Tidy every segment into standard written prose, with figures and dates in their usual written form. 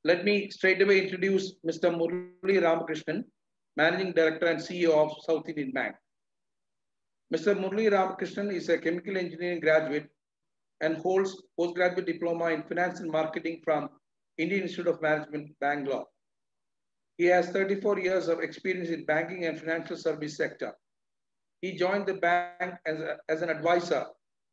Let me straight away introduce Mr. Murali Ramakrishnan, Managing Director and CEO of South Indian Bank. Mr. Murali Ramakrishnan is a chemical engineering graduate and holds postgraduate diploma in finance and marketing from Indian Institute of Management, Bangalore. He has 34 years of experience in banking and financial service sector. He joined the bank as an advisor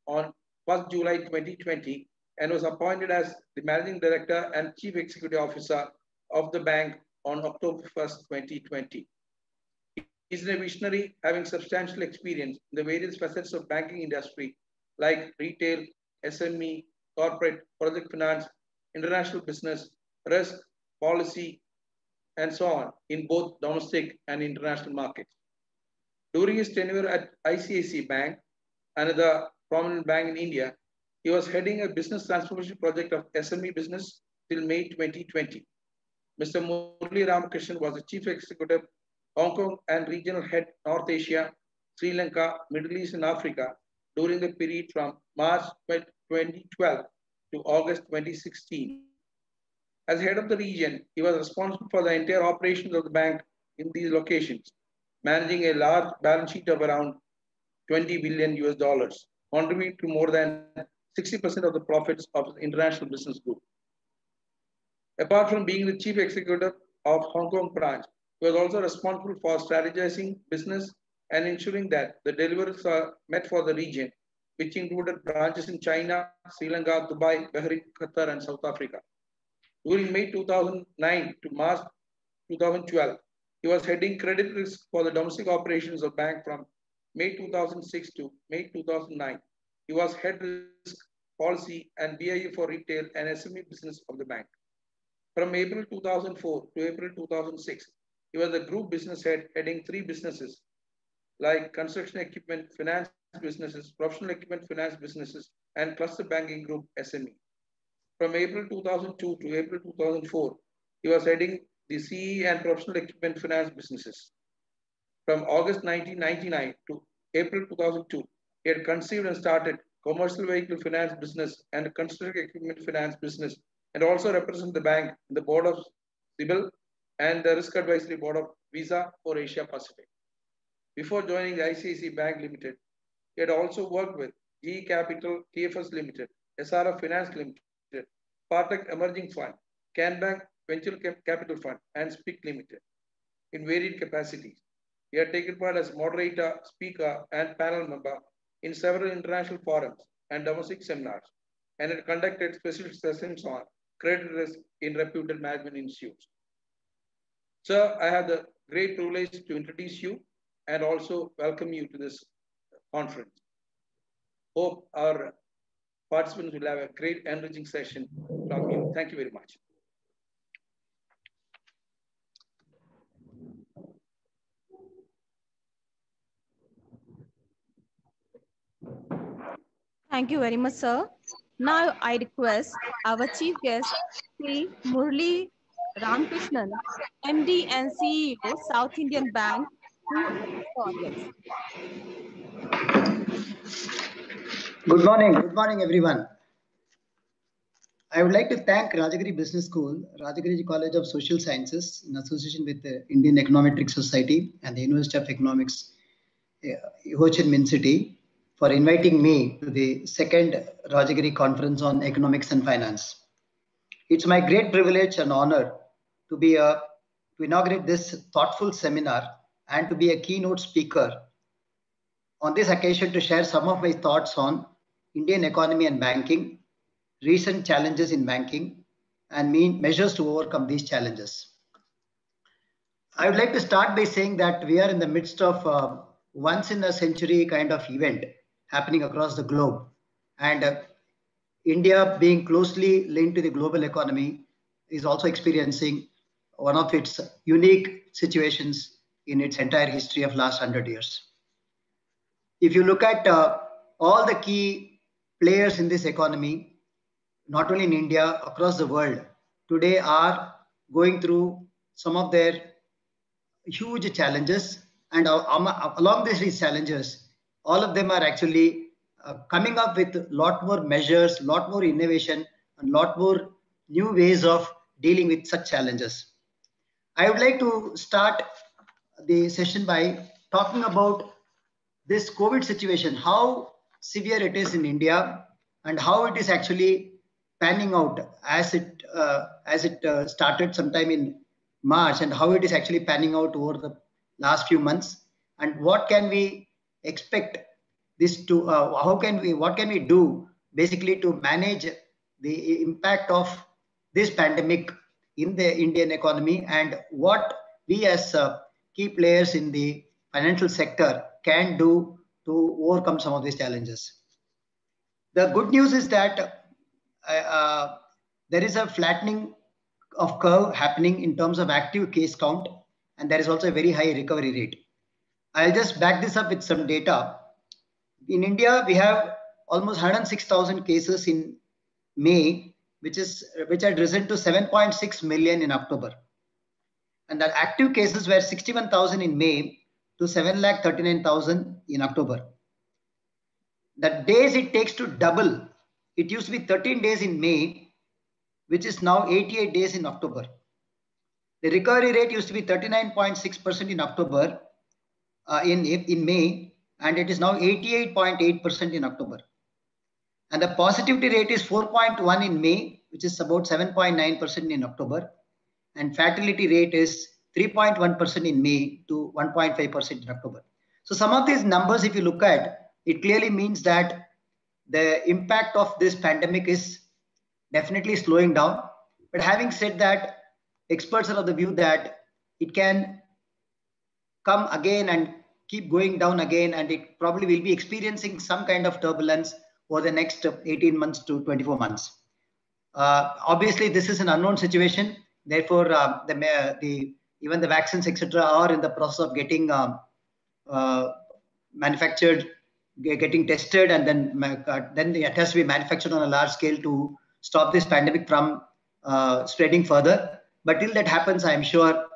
on 1st July 2020 and was appointed as the Managing Director and Chief Executive Officer of the bank on October 1st, 2020. He is a visionary having substantial experience in the various facets of banking industry like retail, SME, corporate, project finance, international business, risk, policy, and so on in both domestic and international markets. During his tenure at ICICI Bank, another prominent bank in India, he was heading a business transformation project of SME business till May 2020. Mr. Murali Ramakrishnan was the Chief Executive, Hong Kong and Regional Head, North Asia, Sri Lanka, Middle East and Africa during the period from March 2012 to August 2016. As head of the region, he was responsible for the entire operations of the bank in these locations, managing a large balance sheet of around $20 billion, contributing to more than 60% of the profits of the international business group. Apart from being the chief executive of Hong Kong branch, he was also responsible for strategizing business and ensuring that the deliveries are met for the region, which included branches in China, Sri Lanka, Dubai, Bahrain, Qatar, and South Africa. During May 2009 to March 2012, he was heading credit risk for the domestic operations of bank from May 2006 to May 2009. He was head risk policy and BIU for retail and SME business of the bank. From April 2004 to April 2006, he was the group business head heading 3 businesses like construction equipment finance businesses, professional equipment finance businesses, and cluster banking group SME. From April 2002 to April 2004, he was heading the CE and professional equipment finance businesses. From August 1999 to April 2002, he had conceived and started commercial vehicle finance business and construction equipment finance business, and also represent the bank in the board of CIBIL and the risk advisory board of Visa for Asia Pacific. Before joining the ICICI Bank Limited, he had also worked with GE Capital, TFS Limited, SRF Finance Limited, Partech Emerging Fund, CanBank Venture Capital Fund, and SPIC Limited in varied capacities. He had taken part as moderator, speaker, and panel member in several international forums and domestic seminars, and had conducted special sessions on credit risk in reputed management institutes. Sir, I have the great privilege to introduce you and also welcome you to this conference. Hope our participants will have a great enriching session from you. Thank you very much. Thank you very much, sir. Now I request our chief guest, Sri Murali Ramakrishnan, MD and CEO, South Indian Bank, to audience. Good morning everyone. I would like to thank Rajagiri Business School, Rajagiri College of Social Sciences in association with the Indian Econometric Society and the University of Economics, Ho Chi Minh City, for inviting me to the second Rajagiri Conference on Economics and Finance. It's my great privilege and honor to be to inaugurate this thoughtful seminar and to be a keynote speaker on this occasion to share some of my thoughts on Indian economy and banking, recent challenges in banking, and measures to overcome these challenges. I would like to start by saying that we are in the midst of once in a century kind of event happening across the globe. And India, being closely linked to the global economy, is also experiencing one of its unique situations in its entire history of last 100 years. If you look at all the key players in this economy, not only in India, across the world, today are going through some of their huge challenges. And along these challenges, all of them are actually coming up with a lot more measures, a lot more innovation, and a lot more new ways of dealing with such challenges. I would like to start the session by talking about this COVID situation, how severe it is in India and how it is actually panning out as it started sometime in March, and how it is actually panning out over the last few months, and what can we expect this to, what can we do basically to manage the impact of this pandemic in the Indian economy, and what we as key players in the financial sector can do to overcome some of these challenges. The good news is that there is a flattening of curve happening in terms of active case count, and there is also a very high recovery rate. I'll just back this up with some data. In India, we have almost 106,000 cases in May, which had risen to 7.6 million in October. And the active cases were 61,000 in May to 7,39,000 in October. The days it takes to double, it used to be 13 days in May, which is now 88 days in October. The recovery rate used to be 39.6% in October, in May, and it is now 88.8% in October. And the positivity rate is 4.1 in May, which is about 7.9% in October. And fatality rate is 3.1% in May to 1.5% in October. So some of these numbers, if you look at, it clearly means that the impact of this pandemic is definitely slowing down. But having said that, experts are of the view that it can come again and keep going down again, and it probably will be experiencing some kind of turbulence over the next 18 months to 24 months. Obviously, this is an unknown situation. Therefore, even the vaccines, etc., are in the process of getting manufactured, getting tested, and then it has to be manufactured on a large scale to stop this pandemic from spreading further. But till that happens, I am sure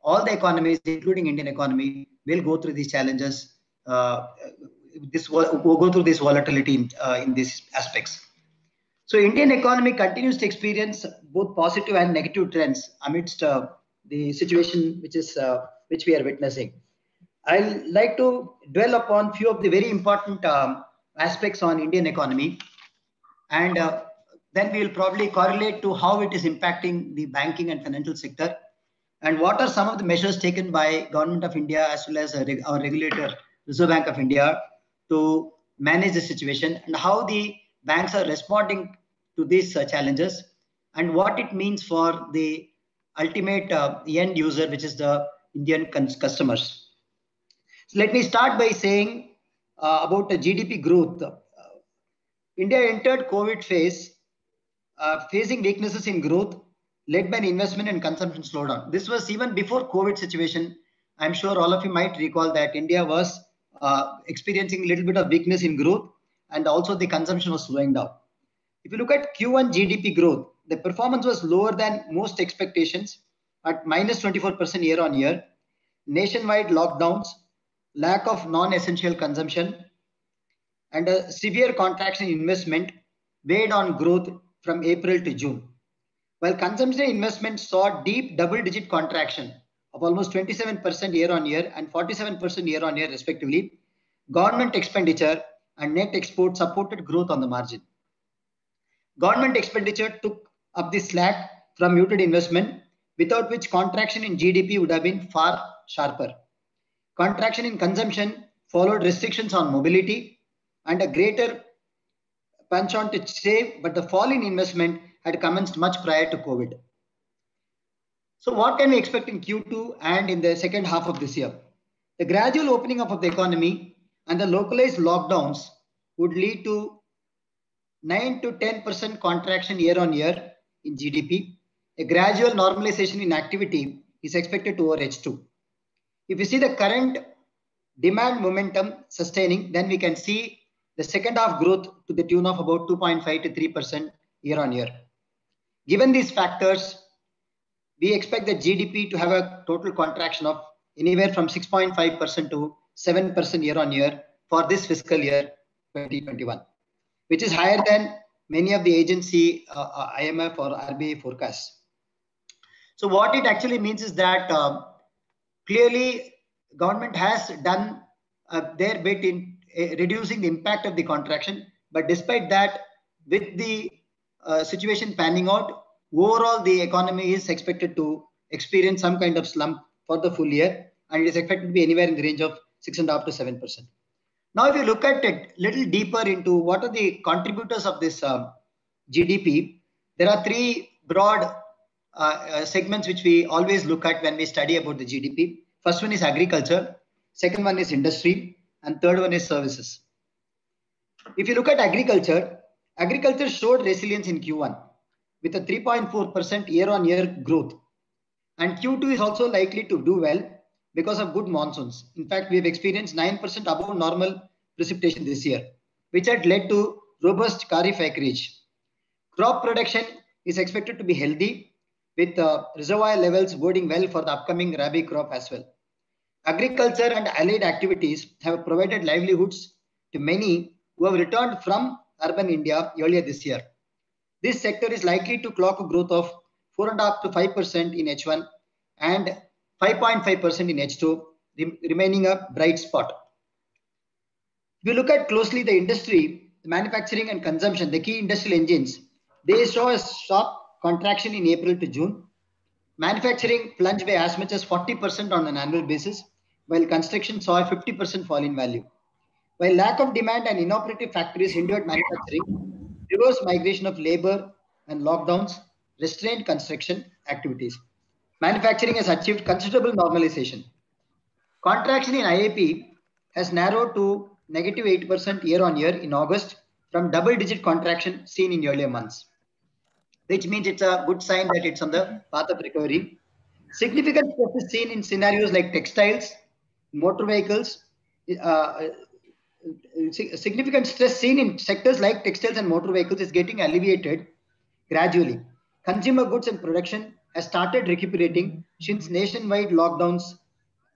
all the economies, including Indian economy, will go through these challenges, go through this volatility in these aspects. So Indian economy continues to experience both positive and negative trends amidst the situation which we are witnessing. I'd like to dwell upon few of the very important aspects on Indian economy, and then we will probably correlate to how it is impacting the banking and financial sector, and what are some of the measures taken by Government of India as well as our regulator, Reserve Bank of India, to manage the situation, and how the banks are responding to these challenges, and what it means for the ultimate end user, which is the Indian customers. So let me start by saying about the GDP growth. India entered COVID phase facing weaknesses in growth, led by an investment and consumption slowdown. This was even before COVID situation. I'm sure all of you might recall that India was experiencing a little bit of weakness in growth, and also the consumption was slowing down. If you look at Q1 GDP growth, the performance was lower than most expectations at -24% year on year. Nationwide lockdowns, lack of non-essential consumption, and a severe contraction in investment weighed on growth from April to June. While consumption and investment saw deep double-digit contraction of almost 27% year on year and 47% year on year respectively, government expenditure and net export supported growth on the margin. Government expenditure took up the slack from muted investment, without which contraction in GDP would have been far sharper. Contraction in consumption followed restrictions on mobility and a greater punch on to save, but the fall in investment had commenced much prior to COVID. So what can we expect in Q2 and in the second half of this year? The gradual opening up of the economy and the localized lockdowns would lead to 9 to 10% contraction year on year in GDP. A gradual normalization in activity is expected to over H2. If we see the current demand momentum sustaining, then we can see the second half growth to the tune of about 2.5 to 3% year on year. Given these factors, we expect the GDP to have a total contraction of anywhere from 6.5% to 7% year on year for this fiscal year 2021, which is higher than many of the agency IMF or RBI forecasts. So what it actually means is that clearly government has done their bit in reducing the impact of the contraction. But despite that, with the situation panning out, overall the economy is expected to experience some kind of slump for the full year, and it is expected to be anywhere in the range of 6.5 to 7%. Now, if you look at it a little deeper into what are the contributors of this GDP, there are three broad segments which we always look at when we study about the GDP. First one is agriculture, second one is industry, and third one is services. If you look at agriculture, agriculture showed resilience in Q1 with a 3.4% year-on-year growth. And Q2 is also likely to do well because of good monsoons. In fact, we have experienced 9% above normal precipitation this year, which had led to robust Kharif acreage. Crop production is expected to be healthy with reservoir levels boding well for the upcoming Rabi crop as well. Agriculture and allied activities have provided livelihoods to many who have returned from urban India earlier this year. This sector is likely to clock a growth of 4.5 to 5% in H1 and 5.5% in H2, remaining a bright spot. If you look at closely the industry, the manufacturing and consumption, the key industrial engines, they saw a sharp contraction in April to June. Manufacturing plunged by as much as 40% on an annual basis, while construction saw a 50% fall in value. While lack of demand and inoperative factories hindered manufacturing, reverse migration of labor and lockdowns restrained construction activities. Manufacturing has achieved considerable normalization. Contraction in IAP has narrowed to negative 8% year-on-year in August from double-digit contraction seen in earlier months, which means it's a good sign that it's on the path of recovery. Significant stress is seen in scenarios like textiles, motor vehicles. Significant stress seen in sectors like textiles and motor vehicles is getting alleviated gradually. Consumer goods and production has started recuperating since nationwide lockdowns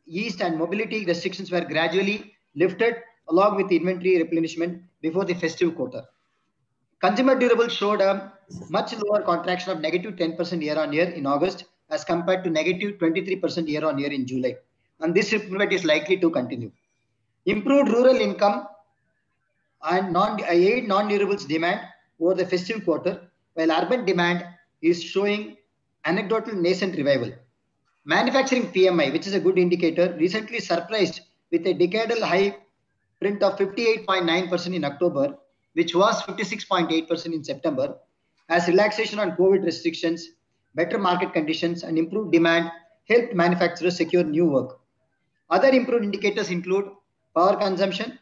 eased and mobility restrictions were gradually lifted along with inventory replenishment before the festive quarter. Consumer durables showed a much lower contraction of negative 10% year-on-year in August as compared to negative 23% year-on-year in July. And this improvement is likely to continue. Improved rural income and aid non-durables demand over the festive quarter, while urban demand is showing anecdotal nascent revival. Manufacturing PMI, which is a good indicator, recently surprised with a decadal high print of 58.9% in October, which was 56.8% in September, as relaxation on COVID restrictions, better market conditions, and improved demand helped manufacturers secure new work. Other improved indicators include power consumption,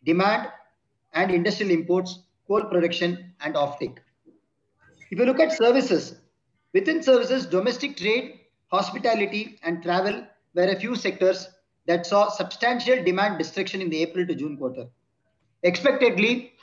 demand, and industrial imports, coal production, and offtake. If you look at services, within services, domestic trade, hospitality, and travel were a few sectors that saw substantial demand destruction in the April to June quarter. Expectedly,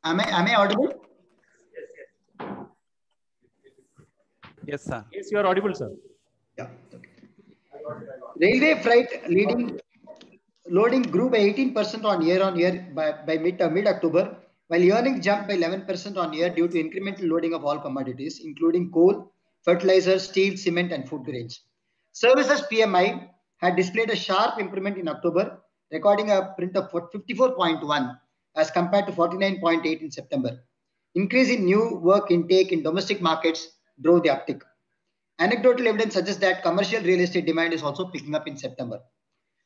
Am I audible? Yes, sir. Yes, you are audible, sir. Yeah. Okay. Railway freight loading grew by 18% on year by mid-October, while earnings jumped by 11% on year due to incremental loading of all commodities, including coal, fertilizers, steel, cement, and food grains. Services PMI had displayed a sharp improvement in October, recording a print of 54.1 as compared to 49.8 in September. Increase in new work intake in domestic markets drove the uptick. Anecdotal evidence suggests that commercial real estate demand is also picking up in September.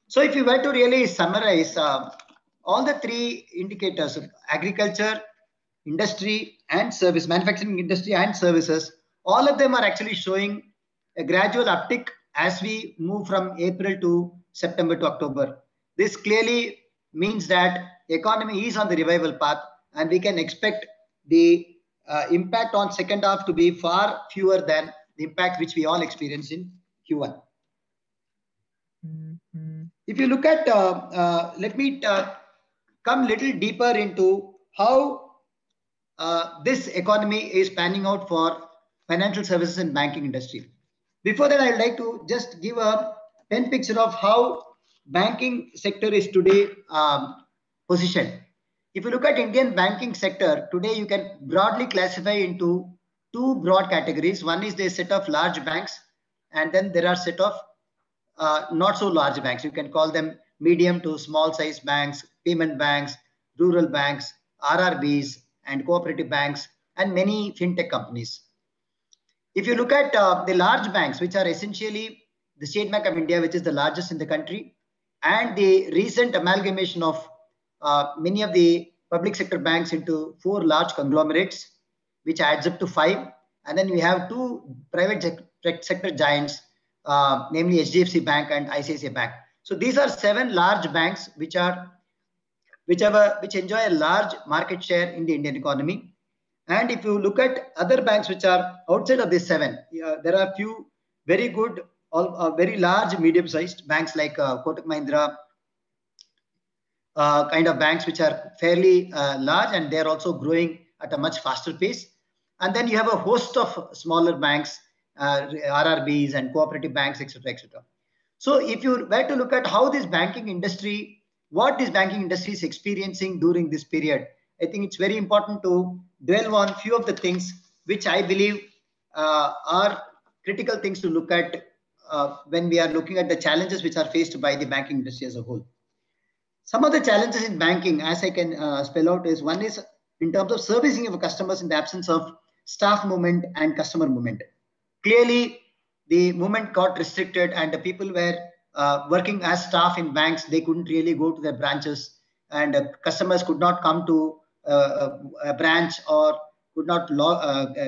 So if you were to really summarize all the three indicators, agriculture, industry, and service, manufacturing industry and services, all of them are actually showing a gradual uptick as we move from April to September to October. This clearly means that the economy is on the revival path, and we can expect the impact on second half to be far fewer than the impact which we all experienced in Q1. If you look at, let me come a little deeper into how this economy is panning out for financial services and banking industry. Before that, I would like to just give a pen picture of how banking sector is today positioned. If you look at Indian banking sector today, you can broadly classify into two broad categories. One is the set of large banks, and then there are set of not so large banks. You can call them medium to small size banks, payment banks, rural banks, RRBs, and cooperative banks, and many fintech companies. If you look at the large banks, which are essentially the State Bank of India, which is the largest in the country, and the recent amalgamation of many of the public sector banks into 4 large conglomerates, which adds up to 5. And then we have 2 private sector giants, namely HDFC Bank and ICICI Bank. So these are 7 large banks which enjoy a large market share in the Indian economy. And if you look at other banks which are outside of these 7, there are a few very good, very large, medium-sized banks like Kotak Mahindra, kind of banks which are fairly large, and they're also growing at a much faster pace. And then you have a host of smaller banks, RRBs and cooperative banks, etc., etc. So if you were to look at how this banking industry, what this banking industry is experiencing during this period, I think it's very important to dwell on few of the things which I believe are critical things to look at when we are looking at the challenges which are faced by the banking industry as a whole. Some of the challenges in banking, as I can spell out, is one is in terms of servicing of customers in the absence of staff movement and customer movement. Clearly, the movement got restricted, and the people were working as staff in banks. They couldn't really go to their branches, and customers could not come to a branch or could not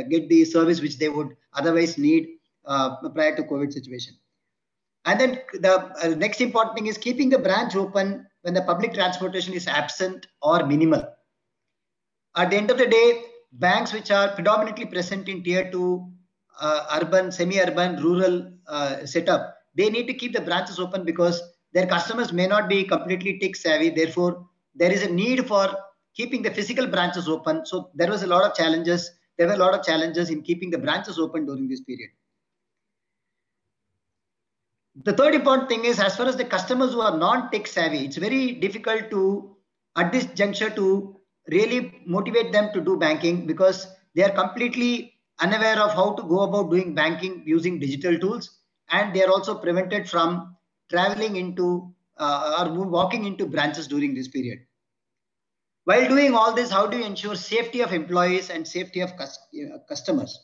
get the service which they would otherwise need prior to COVID situation. And then the next important thing is keeping the branch open when the public transportation is absent or minimal. At the end of the day, banks which are predominantly present in tier 2, urban, semi-urban, rural setup, they need to keep the branches open because their customers may not be completely tech savvy. Therefore, there is a need for keeping the physical branches open. So there was a lot of challenges. There were a lot of challenges in keeping the branches open during this period. The third important thing is, as far as the customers who are non-tech savvy, it's very difficult to, at this juncture, to really motivate them to do banking because they are completely unaware of how to go about doing banking using digital tools, and they are also prevented from traveling into or walking into branches during this period. While doing all this, how do you ensure safety of employees and safety of customers?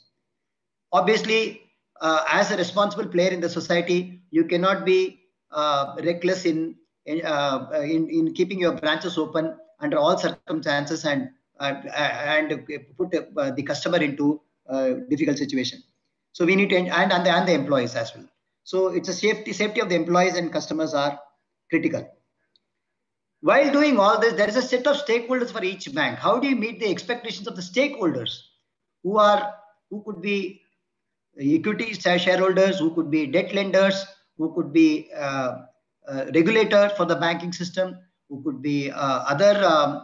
Obviously, as a responsible player in the society, you cannot be reckless in keeping your branches open under all circumstances and put the customer into a difficult situation. So we need to, and the employees as well. So it's a safety of the employees and customers are critical. While doing all this, there is a set of stakeholders for each bank. How do you meet the expectations of the stakeholders who could be equity shareholders, who could be debt lenders, who could be regulator for the banking system, who could be other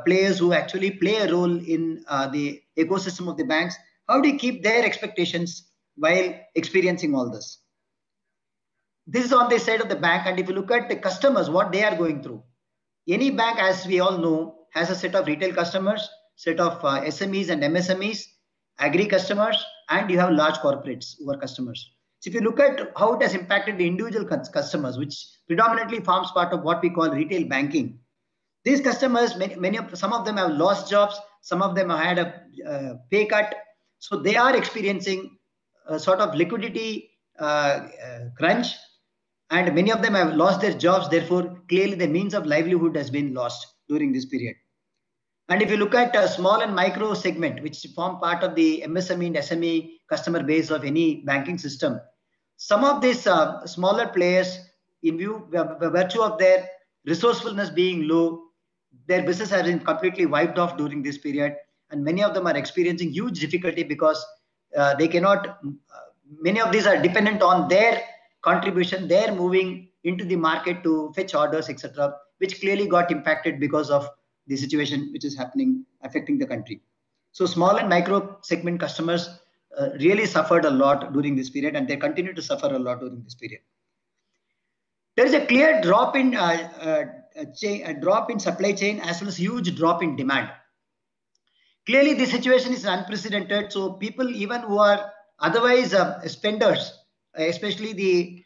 players who actually play a role in the ecosystem of the banks? How do you keep their expectations while experiencing all this? This is on the side of the bank, and if you look at the customers, what they are going through. Any bank, as we all know, has a set of retail customers, set of SMEs and MSMEs, agri customers, and you have large corporates who are customers. So if you look at how it has impacted the individual customers, which predominantly forms part of what we call retail banking, these customers, some of them have lost jobs, some of them have had a pay cut. So they are experiencing a sort of liquidity crunch, and many of them have lost their jobs. Therefore, clearly the means of livelihood has been lost during this period. And if you look at a small and micro segment, which form part of the MSME and SME customer base of any banking system, some of these smaller players, in virtue of their resourcefulness being low, their business has been completely wiped off during this period. And many of them are experiencing huge difficulty because they cannot, many of these are dependent on their contribution, they're moving into the market to fetch orders, etc., which clearly got impacted because of the situation which is happening, affecting the country. So small and micro segment customers really suffered a lot during this period, and they continue to suffer a lot during this period. There is a clear drop in supply chain as well as huge drop in demand. Clearly, this situation is unprecedented. So people, even who are otherwise spenders, especially the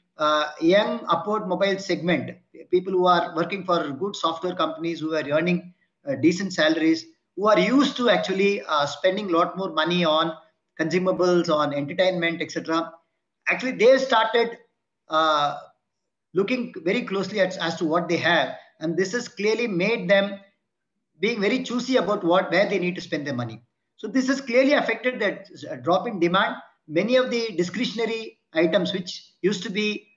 young upward mobile segment, people who are working for good software companies, who are earning decent salaries, who are used to actually spending a lot more money on consumables, on entertainment, etc. Actually, they started looking very closely as to what they have, and this has clearly made them being very choosy about where they need to spend their money. So this has clearly affected the drop in demand. Many of the discretionary items which used to be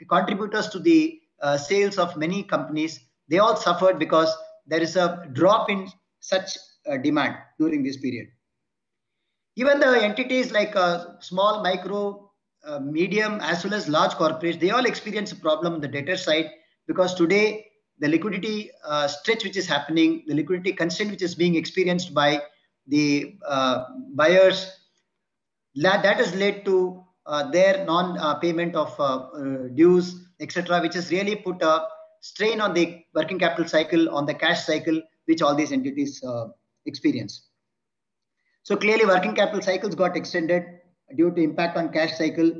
contributors to the sales of many companies, they all suffered because there is a drop in such demand during this period. Even the entities like small, micro, medium, as well as large corporates, they all experience a problem on the debtor side, because today the liquidity stretch which is happening, the liquidity constraint which is being experienced by the buyers, that has led to their non-payment of dues, etc., which has really put a strain on the working capital cycle, on the cash cycle, which all these entities experience. So clearly working capital cycles got extended due to impact on cash cycle,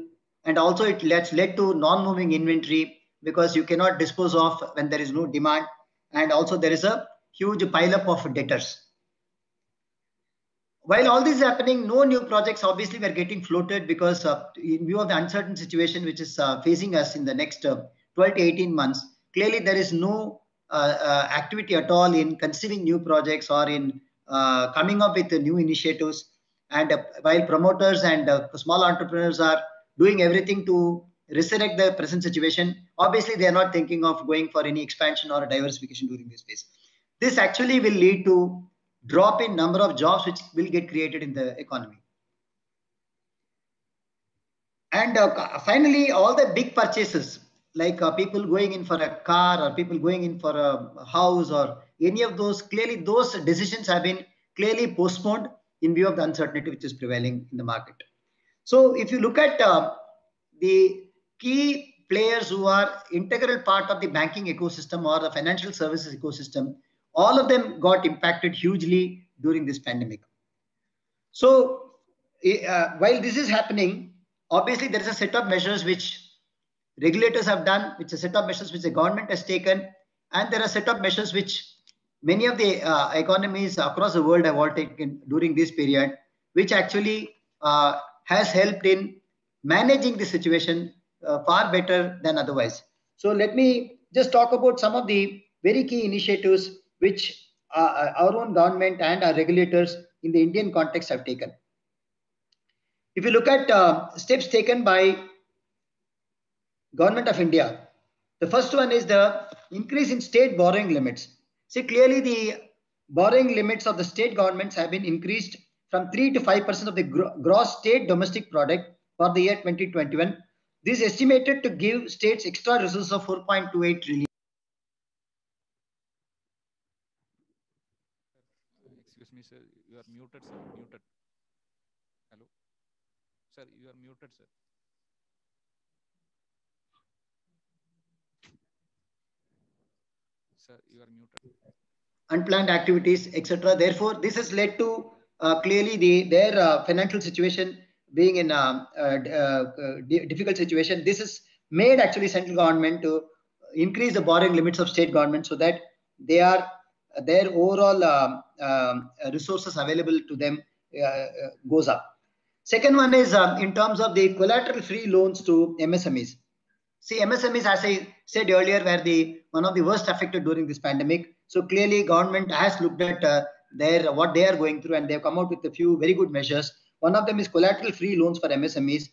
and also it led to non-moving inventory, because you cannot dispose of when there is no demand, and also there is a huge pileup of debtors. While all this is happening, no new projects obviously were getting floated, because in view of the uncertain situation which is facing us in the next 12 to 18 months, clearly there is no activity at all in conceiving new projects or in coming up with new initiatives. And while promoters and small entrepreneurs are doing everything to resurrect the present situation, obviously they are not thinking of going for any expansion or diversification during this phase. This actually will lead to drop in number of jobs which will get created in the economy. And finally, all the big purchases, like people going in for a car or people going in for a house or any of those, clearly those decisions have been clearly postponed in view of the uncertainty which is prevailing in the market. So if you look at the key players who are integral part of the banking ecosystem or the financial services ecosystem, all of them got impacted hugely during this pandemic. So while this is happening, obviously there is a set of measures which regulators have done, which is a set of measures which the government has taken, and there are a set of measures which many of the economies across the world have all taken during this period, which actually has helped in managing the situation far better than otherwise. So let me just talk about some of the very key initiatives which our own government and our regulators in the Indian context have taken. If you look at steps taken by Government of India, the first one is the increase in state borrowing limits. See, clearly the borrowing limits of the state governments have been increased from 3 to 5% of the gross state domestic product for the year 2021. This is estimated to give states extra resources of 4.28 trillion. Excuse me, sir. You are muted, sir. Muted. Hello? Sir, you are muted, sir. Sir, you are muted. Unplanned activities, etc. Therefore, this has led to clearly their financial situation being in a difficult situation. This has made actually central government to increase the borrowing limits of state government so that their overall resources available to them goes up. Second one is in terms of the collateral-free loans to MSMEs. See, MSMEs, as I said earlier, were one of the worst affected during this pandemic. So clearly, government has looked at what they are going through, and they've come out with a few very good measures. One of them is collateral-free loans for MSMEs.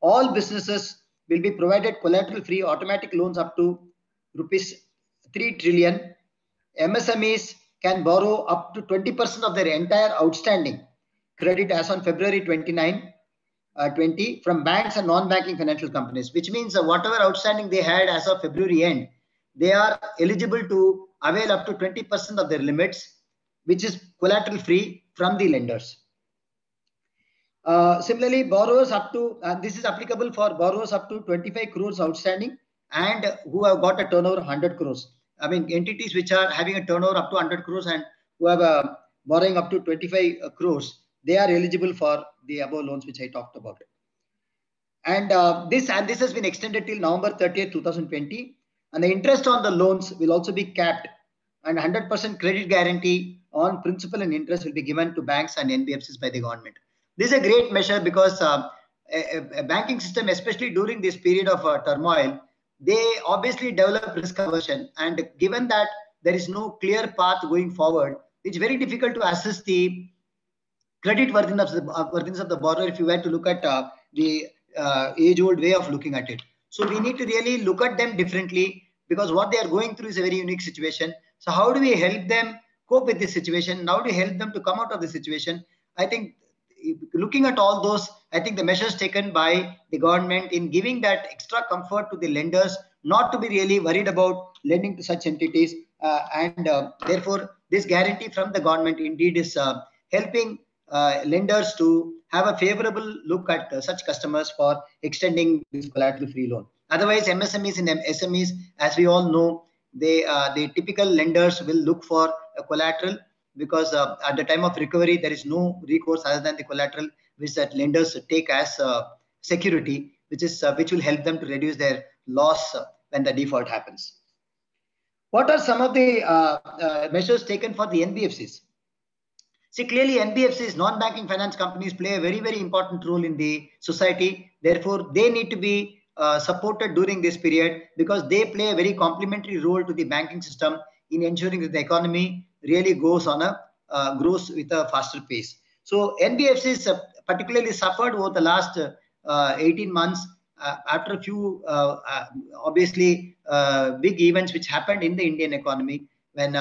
All businesses will be provided collateral-free automatic loans up to rupees 3 trillion. MSMEs can borrow up to 20% of their entire outstanding credit as on February 29. 20 from banks and non-banking financial companies, which means whatever outstanding they had as of February end, they are eligible to avail up to 20% of their limits, which is collateral free from the lenders. Similarly, borrowers up to, this is applicable for borrowers up to 25 crores outstanding and who have got a turnover of 100 crores. I mean, entities which are having a turnover up to 100 crores and who have a borrowing up to 25 crores, they are eligible for the above loans which I talked about. And this has been extended till November 30th, 2020. And the interest on the loans will also be capped, and 100% credit guarantee on principal and interest will be given to banks and NBFCs by the government. This is a great measure because a banking system, especially during this period of turmoil, they obviously develop risk aversion. And given that there is no clear path going forward, it's very difficult to assess the credit worthiness of the borrower if you were to look at the age-old way of looking at it. So we need to really look at them differently because what they are going through is a very unique situation. So how do we help them cope with this situation? How do we help them to come out of the situation? I think looking at all those, I think the measures taken by the government in giving that extra comfort to the lenders, not to be really worried about lending to such entities. Therefore, this guarantee from the government indeed is helping lenders to have a favorable look at such customers for extending this collateral-free loan. Otherwise, MSMEs and SMEs, as we all know, the typical lenders will look for a collateral because at the time of recovery, there is no recourse other than the collateral which that lenders take as security, which will help them to reduce their loss when the default happens. What are some of the measures taken for the NBFCs? See, clearly NBFCs, non-banking finance companies, play a very, very important role in the society. Therefore, they need to be supported during this period because they play a very complementary role to the banking system in ensuring that the economy really goes on grows with a faster pace. So NBFCs particularly suffered over the last 18 months after a few obviously big events which happened in the Indian economy when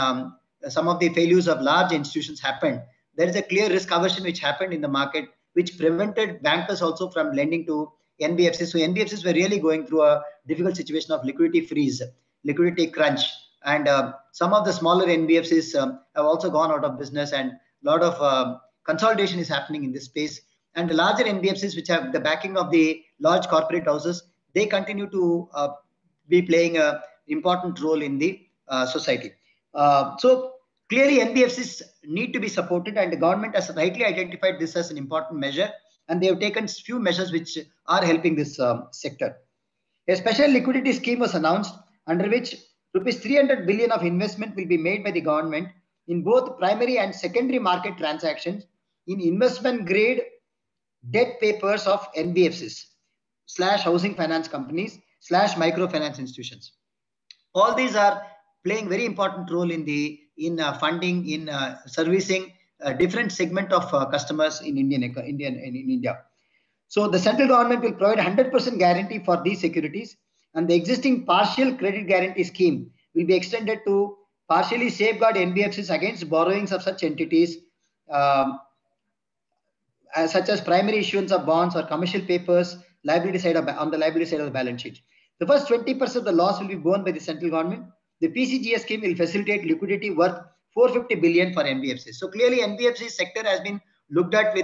some of the failures of large institutions happened. There is a clear risk aversion which happened in the market, which prevented bankers also from lending to NBFCs. So NBFCs were really going through a difficult situation of liquidity freeze, liquidity crunch. And some of the smaller NBFCs have also gone out of business, and a lot of consolidation is happening in this space. And the larger NBFCs, which have the backing of the large corporate houses, they continue to be playing an important role in the society. So clearly, NBFCs need to be supported, and the government has rightly identified this as an important measure, and they have taken few measures which are helping this sector. A special liquidity scheme was announced under which Rs 300 billion of investment will be made by the government in both primary and secondary market transactions in investment grade debt papers of NBFCs / housing finance companies / microfinance institutions. All these are playing very important role in funding, in servicing a different segment of customers in India. So the central government will provide 100% guarantee for these securities, and the existing partial credit guarantee scheme will be extended to partially safeguard NBFCs against borrowings of such entities, such as primary issuance of bonds or commercial papers on the liability side of the balance sheet. The first 20% of the loss will be borne by the central government. The PCGS scheme will facilitate liquidity worth 450 billion for NBFCs. So clearly, NBFC sector has been looked at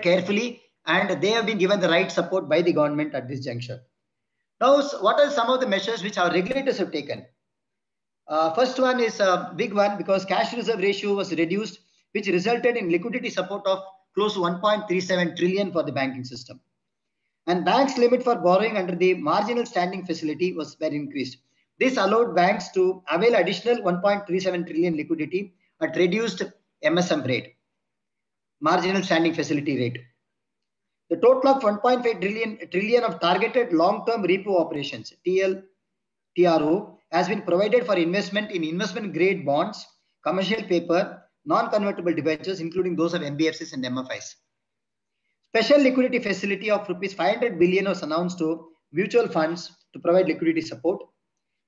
carefully, and they have been given the right support by the government at this juncture. Now, what are some of the measures which our regulators have taken? First one is a big one because cash reserve ratio was reduced, which resulted in liquidity support of close to 1.37 trillion for the banking system. And banks' limit for borrowing under the marginal standing facility was very increased. This allowed banks to avail additional 1.37 trillion liquidity at reduced MSM rate, marginal standing facility rate. The total of 1.5 trillion of targeted long-term repo operations, TRO, has been provided for investment in investment-grade bonds, commercial paper, non-convertible debentures, including those of NBFCs and MFIs. Special liquidity facility of Rs 500 billion was announced to mutual funds to provide liquidity support.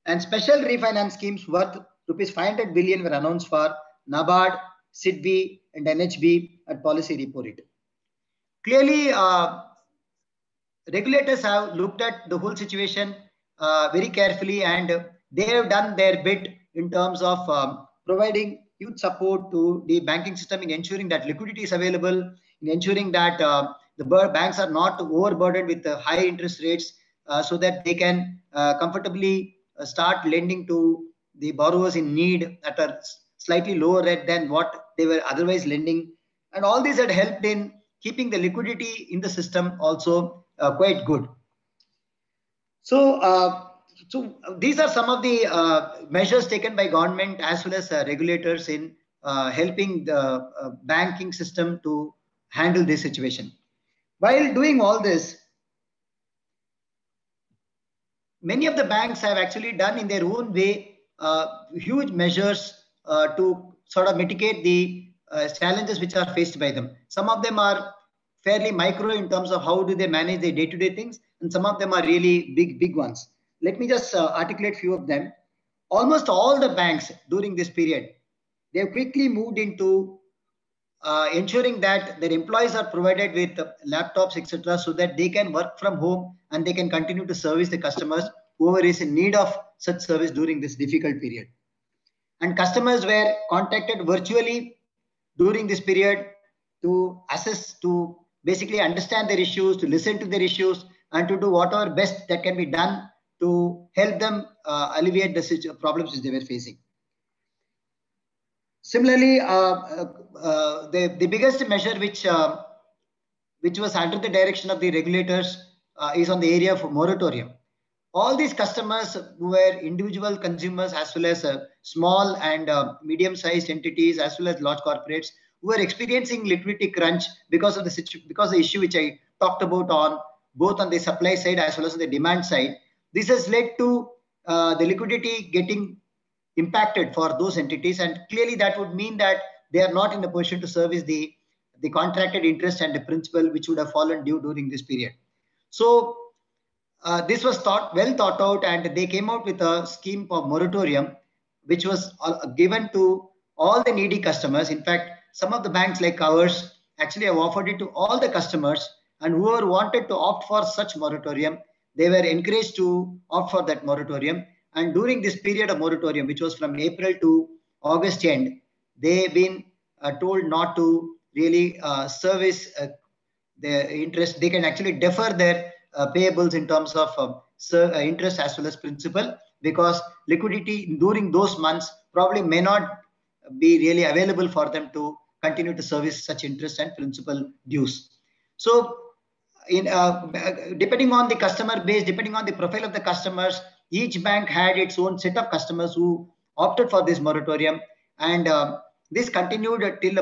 And special refinance schemes worth Rs 500 billion were announced for NABARD, SIDBI, and NHB at policy repo rate. clearly, regulators have looked at the whole situation very carefully, and they have done their bit in terms of providing huge support to the banking system in ensuring that liquidity is available, in ensuring that the banks are not overburdened with high interest rates, so that they can comfortably start lending to the borrowers in need at a slightly lower rate than what they were otherwise lending. And all these had helped in keeping the liquidity in the system also quite good. So, these are some of the measures taken by government as well as regulators in helping the banking system to handle this situation. While doing all this, many of the banks have actually done in their own way huge measures to sort of mitigate the challenges which are faced by them. Some of them are fairly micro in terms of how do they manage their day-to-day things, and some of them are really big ones. Let me just articulate a few of them. Almost all the banks during this period, they have quickly moved into ensuring that their employees are provided with laptops, etc., so that they can work from home and they can continue to service the customers, whoever is in need of such service during this difficult period. And customers were contacted virtually during this period to assess, to basically understand their issues, to listen to their issues, and to do whatever best that can be done to help them alleviate the problems which they were facing. Similarly, the biggest measure which was under the direction of the regulators is on the area of moratorium. All these customers who were individual consumers as well as small and medium-sized entities as well as large corporates who were experiencing liquidity crunch because of the issue which I talked about on both on the supply side as well as on the demand side. This has led to the liquidity getting impacted for those entities, and clearly that would mean that they are not in a position to service the contracted interest and the principal which would have fallen due during this period. So this was well thought out, and they came out with a scheme of moratorium which was given to all the needy customers. In fact, some of the banks like ours actually have offered it to all the customers, and whoever wanted to opt for such moratorium, they were encouraged to opt for that moratorium. And during this period of moratorium, which was from April to August end, they've been told not to really service their interest. They can actually defer their payables in terms of interest as well as principal, because liquidity during those months probably may not be really available for them to continue to service such interest and principal dues. So, depending on the customer base, depending on the profile of the customers, each bank had its own set of customers who opted for this moratorium, and this continued till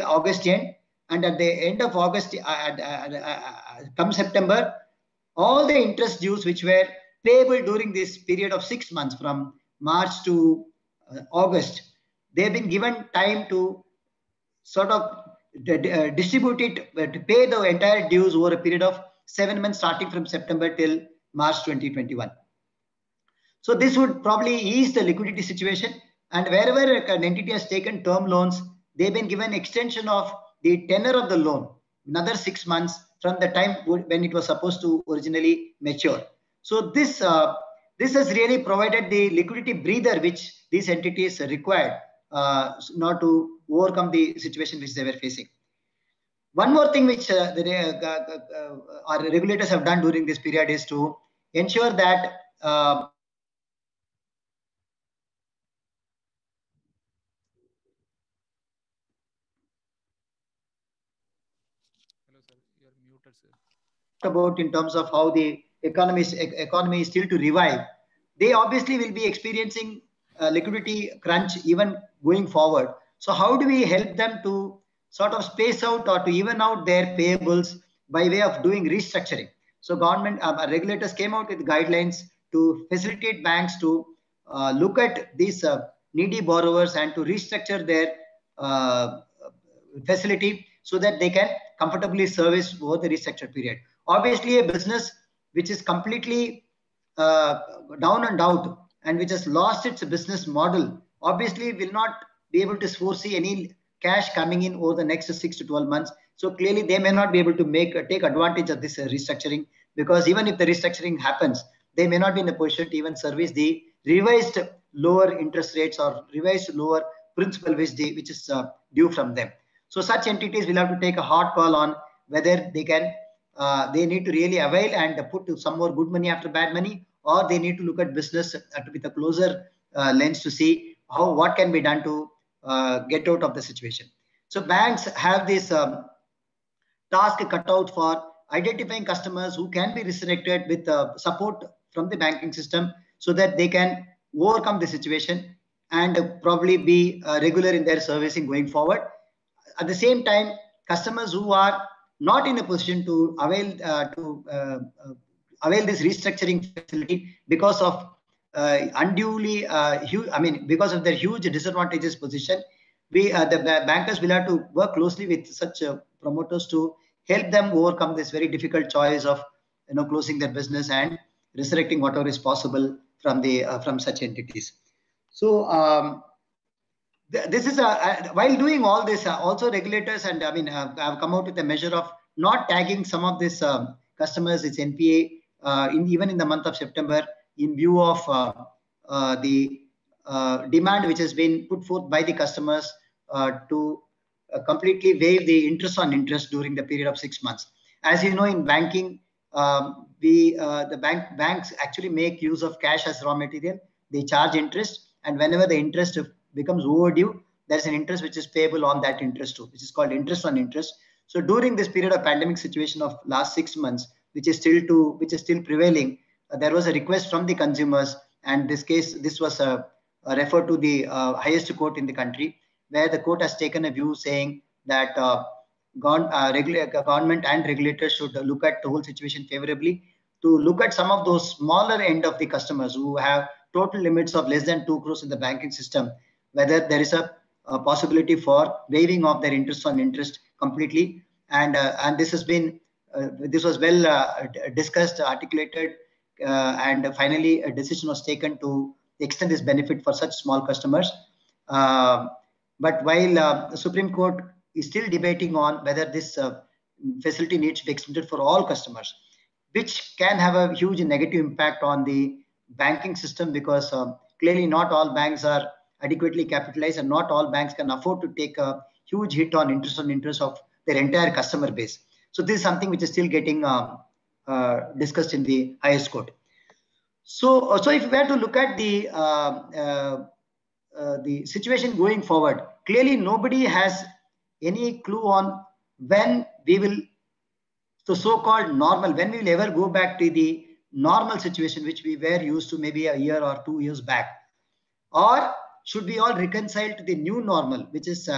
August end. And at the end of August, come September, all the interest dues which were payable during this period of 6 months from March to August, they've been given time to sort of distribute it, to pay the entire dues over a period of 7 months starting from September till March 2021. So this would probably ease the liquidity situation, and wherever an entity has taken term loans, they've been given extension of the tenor of the loan, another 6 months from the time when it was supposed to originally mature. So this has really provided the liquidity breather which these entities required not to overcome the situation which they were facing. One more thing which our regulators have done during this period is to ensure that Hello, sir. You are muted, sir. About in terms of how the economy is still to revive. They obviously will be experiencing liquidity crunch even going forward. So how do we help them to sort of space out or to even out their payables by way of doing restructuring? So government regulators came out with guidelines to facilitate banks to look at these needy borrowers and to restructure their facility so that they can comfortably service over the restructured period. Obviously, a business which is completely down and out and which has lost its business model obviously will not be able to foresee any cash coming in over the next 6 to 12 months. So clearly they may not be able to take advantage of this restructuring, because even if the restructuring happens, they may not be in a position to even service the revised lower interest rates or revised lower principal which is due from them. So such entities will have to take a hard call on whether they need to really avail and put some more good money after bad money, or they need to look at business with a closer lens to see what can be done to get out of the situation. So banks have this task cut out for identifying customers who can be resurrected with support from the banking system, so that they can overcome the situation and probably be regular in their servicing going forward. At the same time, customers who are not in a position to avail this restructuring facility because of unduly huge, because of their huge disadvantageous position, the bankers will have to work closely with such promoters to help them overcome this very difficult choice of closing their business and resurrecting whatever is possible from such entities. So this is while doing all this, also regulators and have come out with a measure of not tagging some of these customers, its NPA, even in the month of September, in view of the demand which has been put forth by the customers to completely waive the interest on interest during the period of 6 months. As you know, in banking, banks actually make use of cash as raw material. They charge interest, and whenever the interest becomes overdue, there's an interest which is payable on that interest too, which is called interest on interest. So during this period of pandemic situation of last 6 months, which is still prevailing, there was a request from the consumers, and this was referred to the highest court in the country, where the court has taken a view saying that government and regulators should look at the whole situation favorably, to look at some of those smaller end of the customers who have total limits of less than 2 crores in the banking system, whether there is a possibility for waiving of their interest on interest completely. And this was well discussed, articulated, and finally a decision was taken to extend this benefit for such small customers. But while the Supreme Court is still debating on whether this facility needs to be extended for all customers, which can have a huge negative impact on the banking system, because clearly not all banks are adequately capitalized, and not all banks can afford to take a huge hit on interest of their entire customer base. So this is something which is still getting discussed in the highest court. So if we were to look at the situation going forward, clearly nobody has any clue on when we will, the so-called normal, when we will ever go back to the normal situation which we were used to maybe a year or 2 years back, or should we all reconcile to the new normal, which is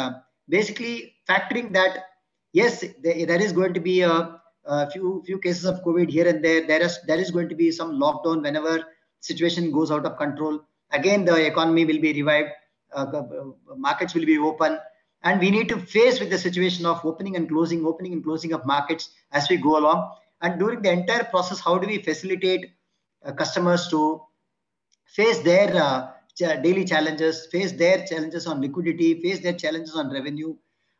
basically factoring that yes, there is going to be a few cases of COVID here and there. There is going to be some lockdown whenever situation goes out of control. Again, the economy will be revived, markets will be open, and we need to face with the situation of opening and closing of markets as we go along. And during the entire process, how do we facilitate customers to face their daily challenges, face their challenges on liquidity, face their challenges on revenue?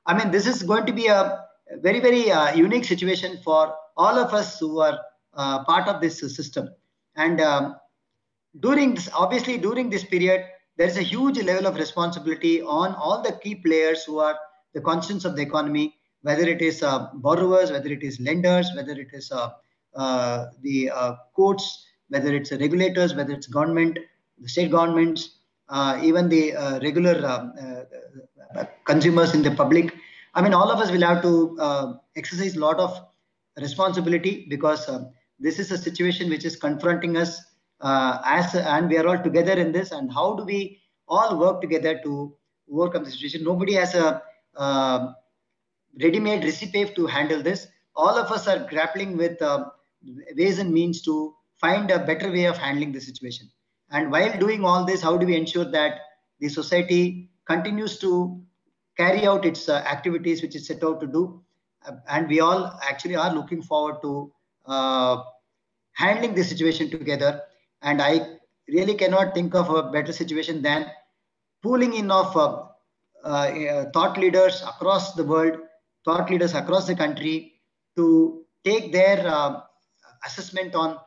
I mean, this is going to be a very, very unique situation for all of us who are part of this system. And during this period, there is a huge level of responsibility on all the key players who are the constants of the economy, whether it is borrowers, whether it is lenders, whether it is the courts, whether it's regulators, whether it's government, the state governments, even the regular consumers in the public. I mean, all of us will have to exercise a lot of responsibility, because this is a situation which is confronting us and we are all together in this. And how do we all work together to overcome the situation? Nobody has a ready-made recipe to handle this. All of us are grappling with ways and means to find a better way of handling the situation. And while doing all this, how do we ensure that the society continues to carry out its activities which is set out to do? And we all actually are looking forward to handling this situation together. And I really cannot think of a better situation than pooling in of thought leaders across the world thought leaders across the country to take their assessment on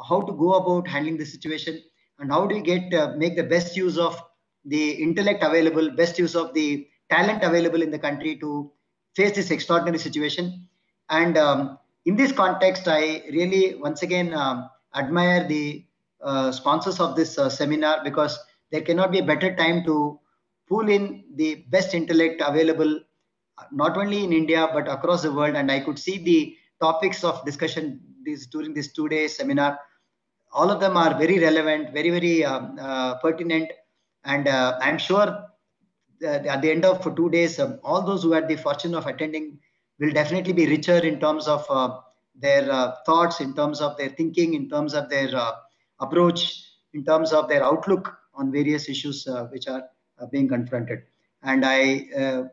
how to go about handling the situation and how do we get make the best use of the intellect available, best use of the talent available in the country to face this extraordinary situation. And in this context, I really once again admire the sponsors of this seminar, because there cannot be a better time to pull in the best intellect available, not only in India, but across the world. And I could see the topics of discussion during this 2-day seminar. All of them are very relevant, very pertinent. And I'm sure at the end of 2 days, all those who had the fortune of attending will definitely be richer in terms of their thoughts, in terms of their thinking, in terms of their approach, in terms of their outlook on various issues which are being confronted. And I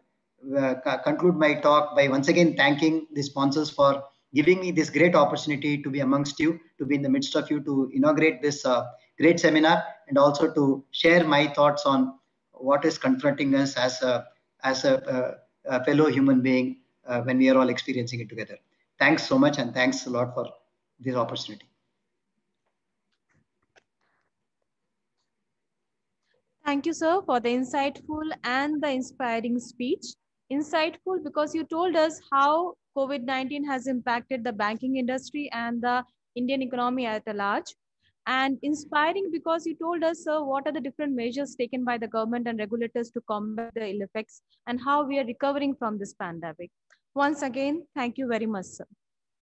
conclude my talk by once again thanking the sponsors for giving me this great opportunity to be amongst you, to be in the midst of you, to inaugurate this great seminar, and also to share my thoughts on what is confronting us as a fellow human being when we are all experiencing it together. Thanks so much, and thanks a lot for this opportunity. Thank you, sir, for the insightful and the inspiring speech. Insightful because you told us how COVID-19 has impacted the banking industry and the Indian economy at large. And inspiring because you told us, sir, what are the different measures taken by the government and regulators to combat the ill effects and how we are recovering from this pandemic. Once again, thank you very much, sir.